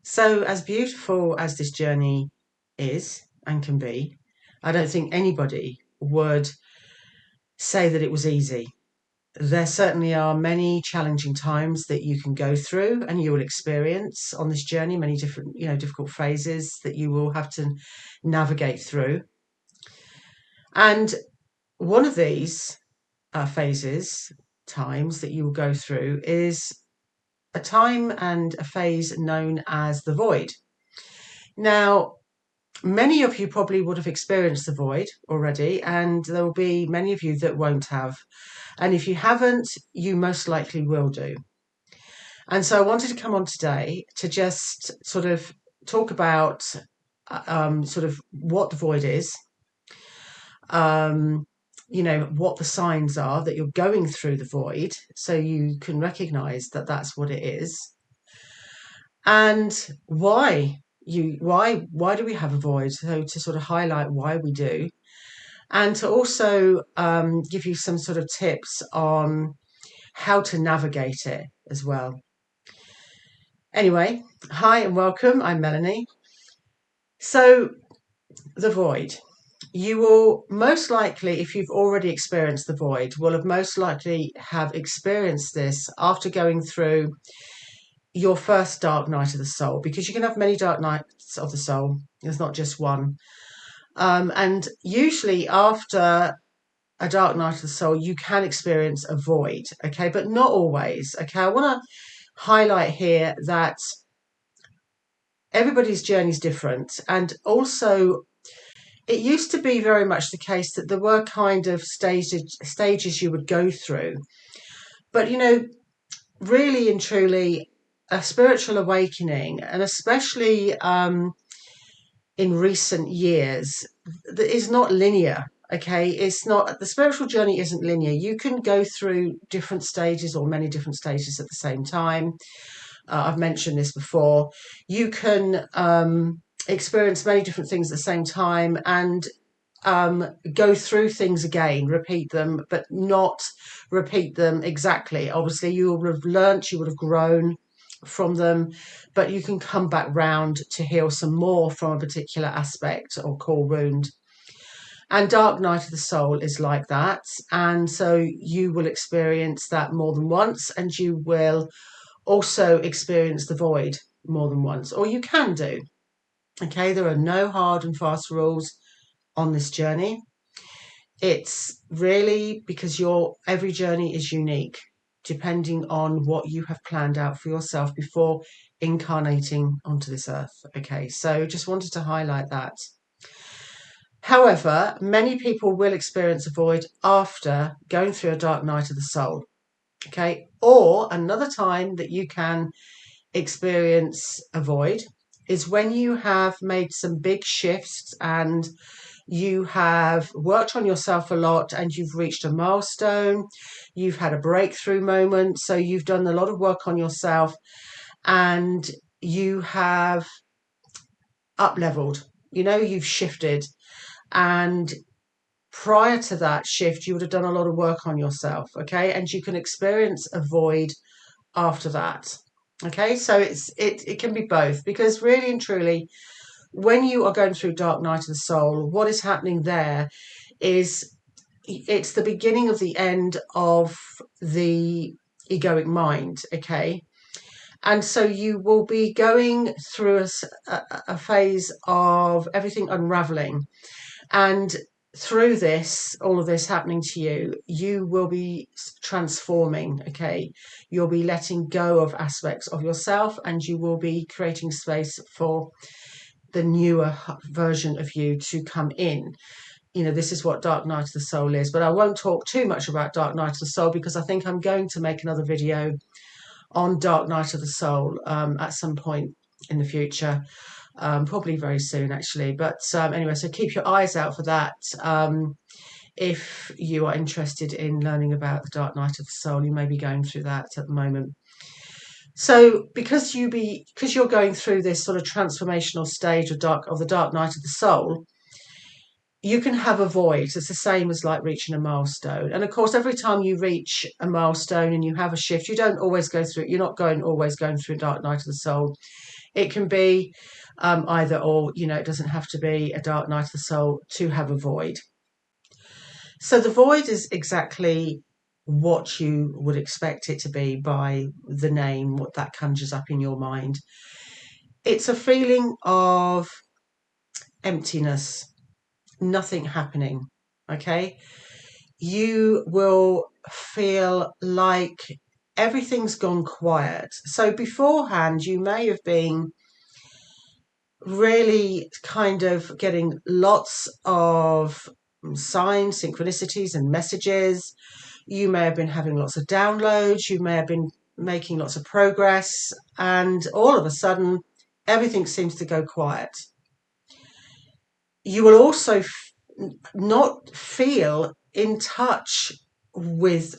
So, as beautiful as this journey is and can be, I don't think anybody would say that it was easy. There certainly are many challenging times that you can go through and you will experience on this journey, many different, difficult phases that you will have to navigate through. And one of these phases, times that you will go through is a time and a phase known as the void. Now, many of you probably would have experienced the void already, and there will be many of you that won't have. And if you haven't, you most likely will do. And so I wanted to come on today to just sort of talk about sort of what the void is, um, what the signs are that you're going through the void, so you can recognize that that's what it is, and why do we have a void? So to sort of highlight why we do, and to also give you some sort of tips on how to navigate it as well. Anyway, hi and welcome. I'm Melanie. So, the void. You will most likely, if you've already experienced the void, will have most likely have experienced this after going through your first dark night of the soul, because you can have many dark nights of the soul. There's not just one. And usually after a dark night of the soul, you can experience a void, okay, but not always. Okay, I want to highlight here that everybody's journey is different, and also it used to be very much the case that there were kind of stages you would go through, but really and truly, a spiritual awakening, and especially in recent years, is not linear. Okay, it's not, the spiritual journey isn't linear. You can go through different stages or many different stages at the same time. I've mentioned this before. You can experience many different things at the same time and go through things again, repeat them, but not repeat them exactly. Obviously, you will have learnt, you would have grown from them, but you can come back round to heal some more from a particular aspect or core wound. And Dark Night of the Soul is like that. And so you will experience that more than once, and you will also experience the void more than once, or you can do. Okay, there are no hard and fast rules on this journey. It's really because every journey is unique, depending on what you have planned out for yourself before incarnating onto this earth. Okay, so just wanted to highlight that. However, many people will experience a void after going through a dark night of the soul. Okay, or another time that you can experience a void is when you have made some big shifts and you have worked on yourself a lot and you've reached a milestone, you've had a breakthrough moment, so you've done a lot of work on yourself and you have up leveled, you've shifted, and prior to that shift you would have done a lot of work on yourself, okay, and you can experience a void after that. Okay, so it can be both, because really and truly, when you are going through dark night of the soul, what is happening there is it's the beginning of the end of the egoic mind. Okay, and so you will be going through a phase of everything unraveling, and through this, all of this happening to you, you will be transforming. Okay, you'll be letting go of aspects of yourself, and you will be creating space for the newer version of you to come in. This is what Dark Night of the Soul is, but I won't talk too much about Dark Night of the Soul because I think I'm going to make another video on Dark Night of the Soul at some point in the future, probably very soon actually. But anyway, so keep your eyes out for that. If you are interested in learning about the Dark Night of the Soul, you may be going through that at the moment. So because you're going through this sort of transformational stage of the Dark Night of the Soul, you can have a void. It's the same as like reaching a milestone. And of course, every time you reach a milestone and you have a shift, you don't always go through, you're not always going through Dark Night of the Soul. It can be either or, it doesn't have to be a dark night of the soul to have a void. So the void is exactly what you would expect it to be by the name, what that conjures up in your mind. It's a feeling of emptiness, nothing happening, okay? You will feel like everything's gone quiet. So beforehand, you may have been really kind of getting lots of signs, synchronicities, and messages. You may have been having lots of downloads. You may have been making lots of progress. And all of a sudden, everything seems to go quiet. You will also not feel in touch with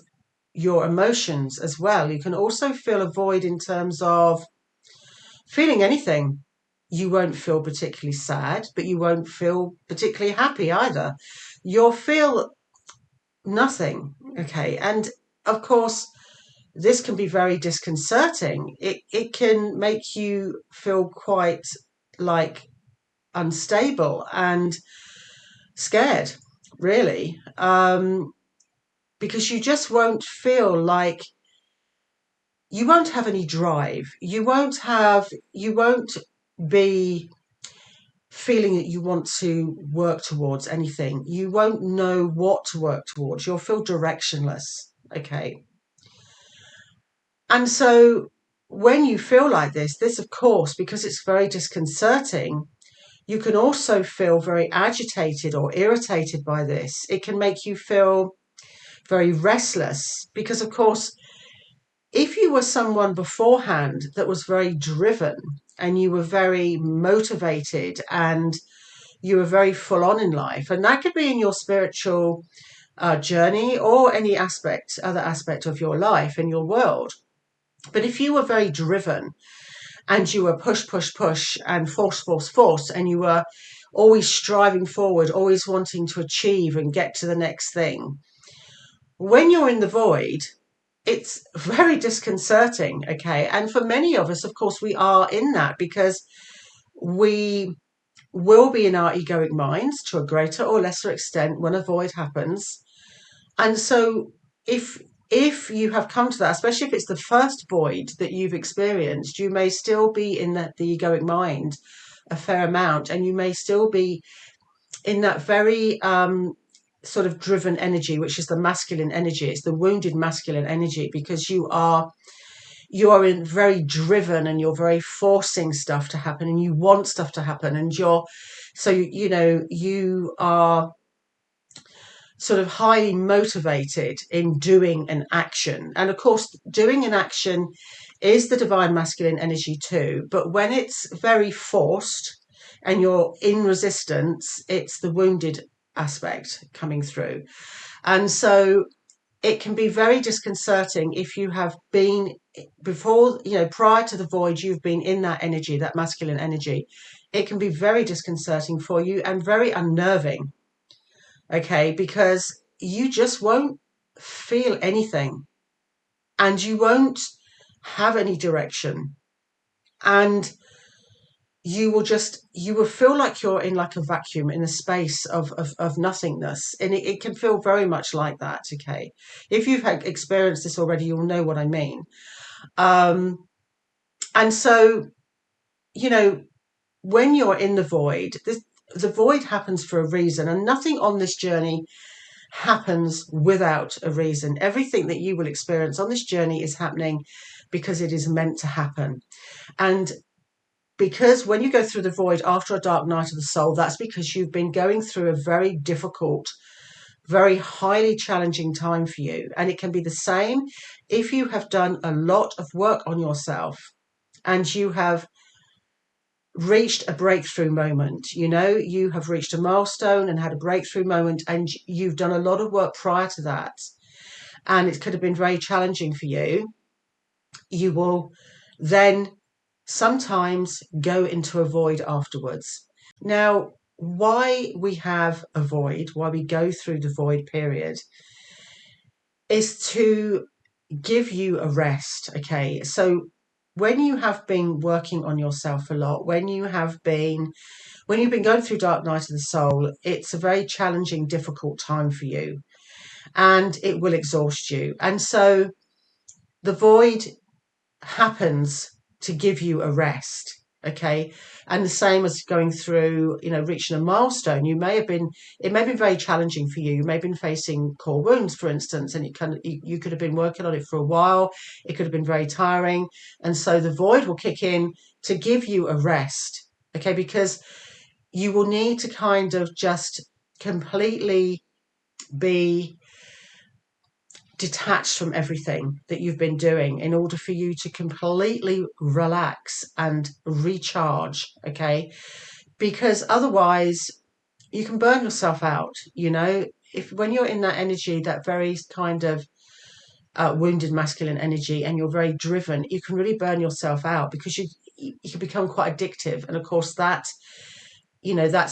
your emotions as well. You can also feel a void in terms of feeling anything. You won't feel particularly sad, but you won't feel particularly happy either. You'll feel nothing. Okay. And of course, this can be very disconcerting. It can make you feel quite like unstable and scared, really, because you just won't feel like you won't have any drive. You won't be feeling that you want to work towards anything. You won't know what to work towards. You'll feel directionless. Okay. And so when you feel like this, of course, because it's very disconcerting, you can also feel very agitated or irritated by this. It can make you feel very restless because, of course, if you were someone beforehand that was very driven and you were very motivated and you were very full on in life, and that could be in your spiritual journey or any other aspect of your life and your world. But if you were very driven and you were push, push, push and force, force, force, and you were always striving forward, always wanting to achieve and get to the next thing, when you're in the void, it's very disconcerting. Okay. And for many of us, of course, we are in that because we will be in our egoic minds to a greater or lesser extent when a void happens. And so if you have come to that, especially if it's the first void that you've experienced, you may still be in the egoic mind a fair amount, and you may still be in that very sort of driven energy, which is the masculine energy. It's the wounded masculine energy because you are in very driven and you're very forcing stuff to happen and you want stuff to happen, and you are sort of highly motivated in doing an action. And of course, doing an action is the divine masculine energy too. But when it's very forced and you're in resistance, it's the wounded aspect coming through. And so it can be very disconcerting if you have been before, prior to the void, you've been in that energy, that masculine energy. It can be very disconcerting for you and very unnerving. Okay, because you just won't feel anything and you won't have any direction, and you will feel like you're in like a vacuum in a space of nothingness, and it can feel very much like that. Okay, if you've experienced this already, you'll know what I mean. And so, when you're in the void, the void happens for a reason, and nothing on this journey happens without a reason. Everything that you will experience on this journey is happening because it is meant to happen. And because when you go through the void after a dark night of the soul, that's because you've been going through a very difficult, very highly challenging time for you. And it can be the same if you have done a lot of work on yourself and you have reached a breakthrough moment. You have reached a milestone and had a breakthrough moment, and you've done a lot of work prior to that, and it could have been very challenging for you. You will then sometimes go into a void afterwards. Now, why we have a void, why we go through the void period, is to give you a rest. Okay, so when you have been working on yourself a lot, when you've been going through dark night of the soul, it's a very challenging, difficult time for you, and it will exhaust you. And so the void happens to give you a rest. Okay. And the same as going through, reaching a milestone. It may have been very challenging for you. You may have been facing core wounds, for instance, and you could have been working on it for a while. It could have been very tiring. And so the void will kick in to give you a rest. Okay. Because you will need to kind of just completely be detached from everything that you've been doing in order for you to completely relax and recharge. Okay. Because otherwise you can burn yourself out. If when you're in that energy, that very kind of wounded masculine energy, and you're very driven, you can really burn yourself out, because you can become quite addictive. And of course that's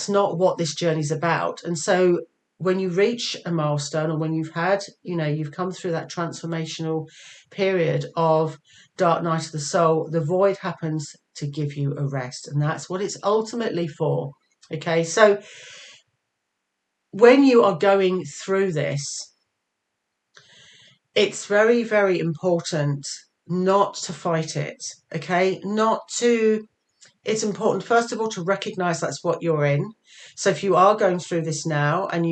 not what this journey's about. And so when you reach a milestone, or when you've come through that transformational period of dark night of the soul, the void happens to give you a rest. And that's what it's ultimately for. Okay. So when you are going through this, it's very, very important not to fight it. Okay. It's important, first of all, to recognize that's what you're in. So if you are going through this now, and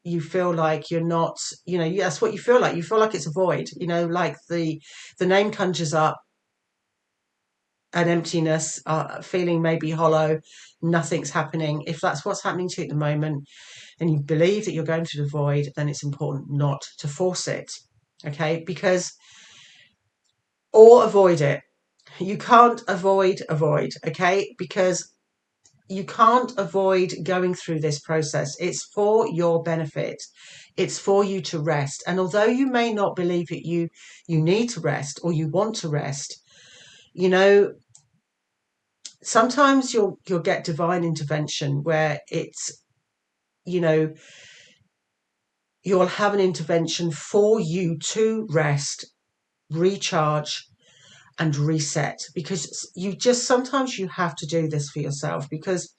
you feel like you're not, that's what you feel like. You feel like it's a void, like the name conjures up an emptiness, feeling maybe hollow, nothing's happening. If that's what's happening to you at the moment, and you believe that you're going through the void, then it's important not to force it. Okay. Or avoid it. You can't avoid a void. Okay. Because you can't avoid going through this process. It's for your benefit. It's for you to rest. And although you may not believe that you need to rest, or you want to rest, sometimes you'll get divine intervention, where it's, you'll have an intervention for you to rest, recharge, and reset. Because sometimes you have to do this for yourself, because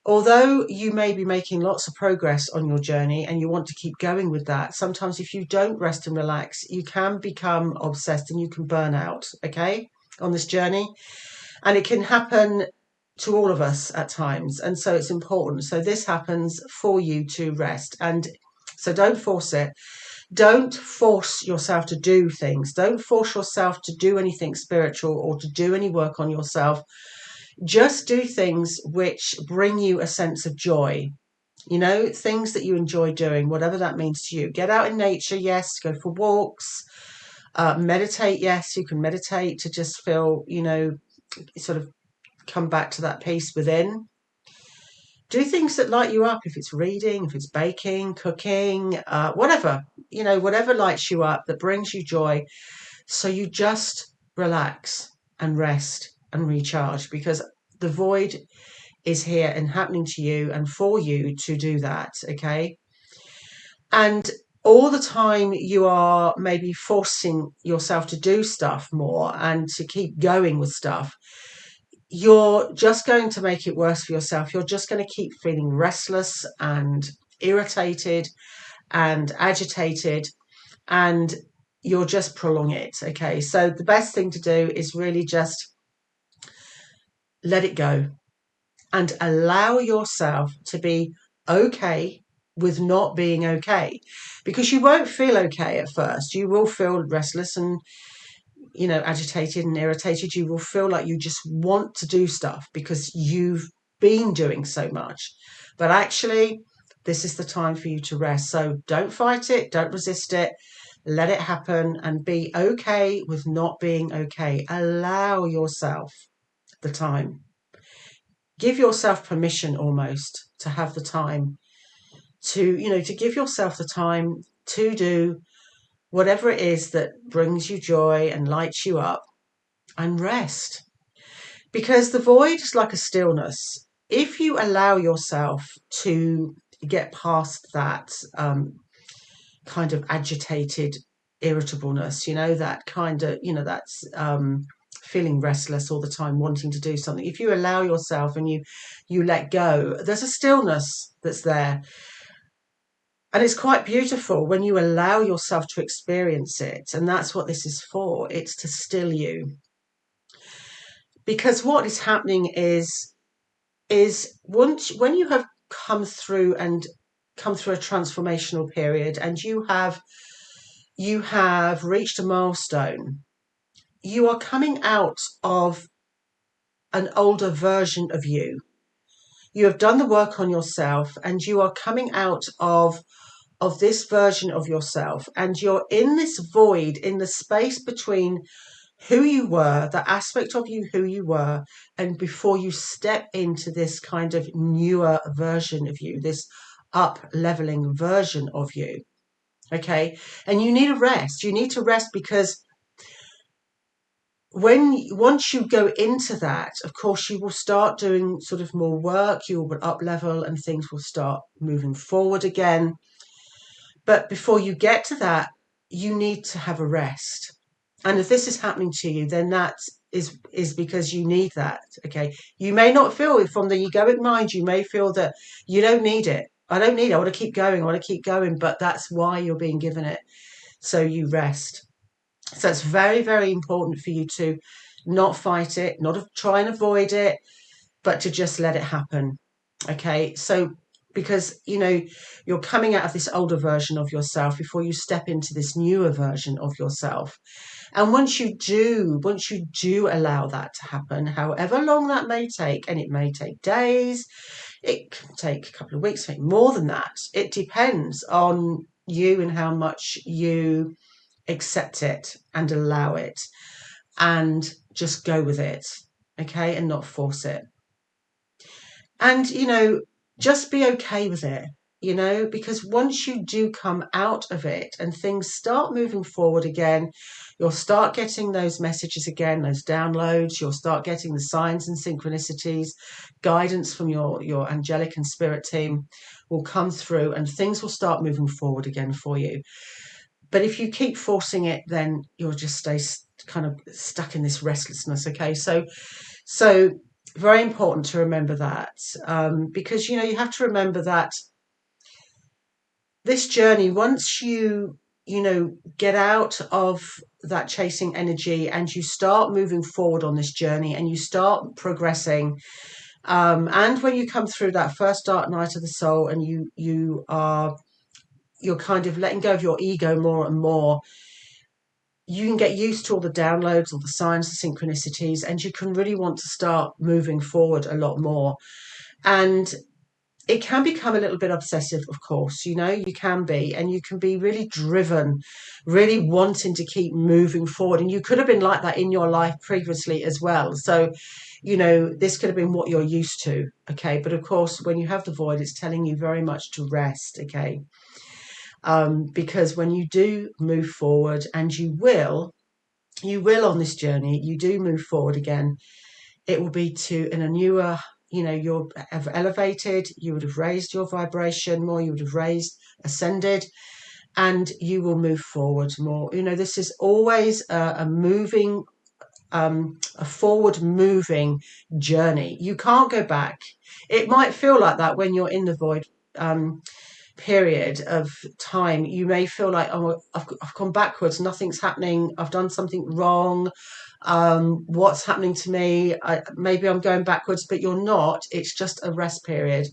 although you may be making lots of progress on your journey and you want to keep going with that, sometimes if you don't rest and relax, you can become obsessed and you can burn out, okay, on this journey. And it can happen to all of us at times. And so it's important. So this happens for you to rest. And so don't force it. Don't force yourself to do things. Don't force yourself to do anything spiritual or to do any work on yourself. Just do things which bring you a sense of joy, things that you enjoy doing, whatever that means to you. Get out in nature, yes, go for walks, meditate, yes, you can meditate to just feel, sort of come back to that peace within. Do things that light you up, if it's reading, if it's baking, cooking, whatever, whatever lights you up, that brings you joy. So you just relax and rest and recharge, because the void is here and happening to you and for you to do that. Okay. And all the time you are maybe forcing yourself to do stuff more and to keep going with stuff, you're just going to make it worse for yourself. You're just going to keep feeling restless and irritated and agitated, and you'll just prolong it. Okay. So the best thing to do is really just let it go and allow yourself to be okay with not being okay, because you won't feel okay at first. You will feel restless and, agitated and irritated. You will feel like you just want to do stuff because you've been doing so much. But actually, this is the time for you to rest. So don't fight it. Don't resist it. Let it happen and be okay with not being okay. Allow yourself the time. Give yourself permission almost to have the time to give yourself the time to do whatever it is that brings you joy and lights you up, and rest. Because the void is like a stillness. If you allow yourself to get past that kind of agitated irritableness, that kind of, that's feeling restless all the time, wanting to do something, if you allow yourself and you let go, there's a stillness that's there. And it's quite beautiful when you allow yourself to experience it. And that's what this is for. It's to still you. Because what is happening is once when you have come through a transformational period and you have reached a milestone, you are coming out of an older version of you. You have done the work on yourself and you are coming out of this version of yourself, and you're in this void, in the space between who you were, the aspect of you who you were, and before you step into this kind of newer version of you, this up leveling version of you. Okay. And you need a rest. You need to rest because once you go into that, of course, you will start doing sort of more work, you will up level and things will start moving forward again. But before you get to that, you need to have a rest. And if this is happening to you, then that is because you need that. Okay. You may not feel it from the egoic mind. You may feel that you don't need it. I don't need it. I want to keep going. I want to keep going. But that's why you're being given it. So you rest. So it's very, very important for you to not fight it, not try and avoid it, but to just let it happen. Okay. So because you're coming out of this older version of yourself before you step into this newer version of yourself. And once you do allow that to happen, however long that may take, and it may take days, it can take a couple of weeks, maybe more than that. It depends on you and how much you accept it and allow it and just go with it. Okay. And not force it. And, just be okay with it, because once you do come out of it and things start moving forward again, you'll start getting those messages again, those downloads, you'll start getting the signs and synchronicities, guidance from your angelic and spirit team will come through and things will start moving forward again for you. But if you keep forcing it, then you'll just stay kind of stuck in this restlessness. Okay. So very important to remember that, because you have to remember that this journey, once you get out of that chasing energy and you start moving forward on this journey and you start progressing, and when you come through that first dark night of the soul and you're kind of letting go of your ego more and more, you can get used to all the downloads, all the signs, the synchronicities, and you can really want to start moving forward a lot more. And it can become a little bit obsessive, of course, you can be, and you can be really driven, really wanting to keep moving forward. And you could have been like that in your life previously as well. So, this could have been what you're used to. Okay. But of course, when you have the void, it's telling you very much to rest. Okay. Because when you do move forward, and you will on this journey, you do move forward again, it will be in a newer, you're elevated, you would have raised your vibration more, you would have ascended, and you will move forward more. This is always a moving, a forward moving journey. You can't go back. It might feel like that when you're in the void period of time. You may feel like, oh, I've gone backwards, nothing's happening, I've done something wrong, what's happening to me, maybe I'm going backwards, but you're not. It's just a rest period.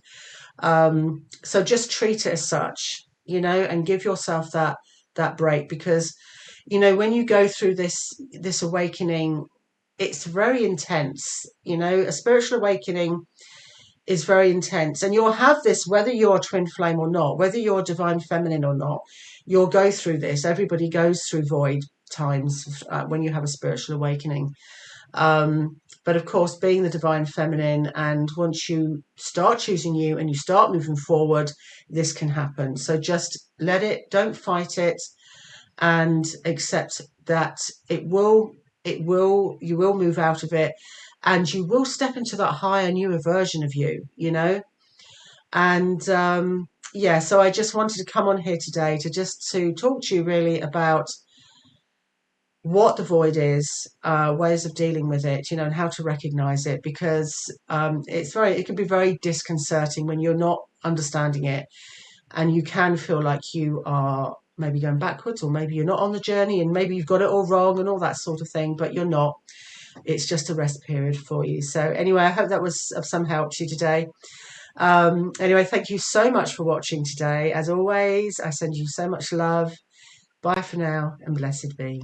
So just treat it as such, and give yourself that break, because when you go through this awakening, it's very intense. A spiritual awakening is very intense, and you'll have this whether you're twin flame or not, whether you're divine feminine or not. You'll go through this. Everybody goes through void times when you have a spiritual awakening, but of course, being the divine feminine, and once you start choosing you and you start moving forward, this can happen. So just let it, don't fight it, and accept that you will move out of it, and you will step into that higher, newer version of you, And so I just wanted to come on here today to talk to you really about what the void is, ways of dealing with it, and how to recognize it, because it can be very disconcerting when you're not understanding it, and you can feel like you are maybe going backwards, or maybe you're not on the journey, and maybe you've got it all wrong and all that sort of thing, but you're not. It's just a rest period for you. So anyway, I hope that was of some help to you today. Anyway, thank you so much for watching today. As always, I send you so much love. Bye for now, and blessed be.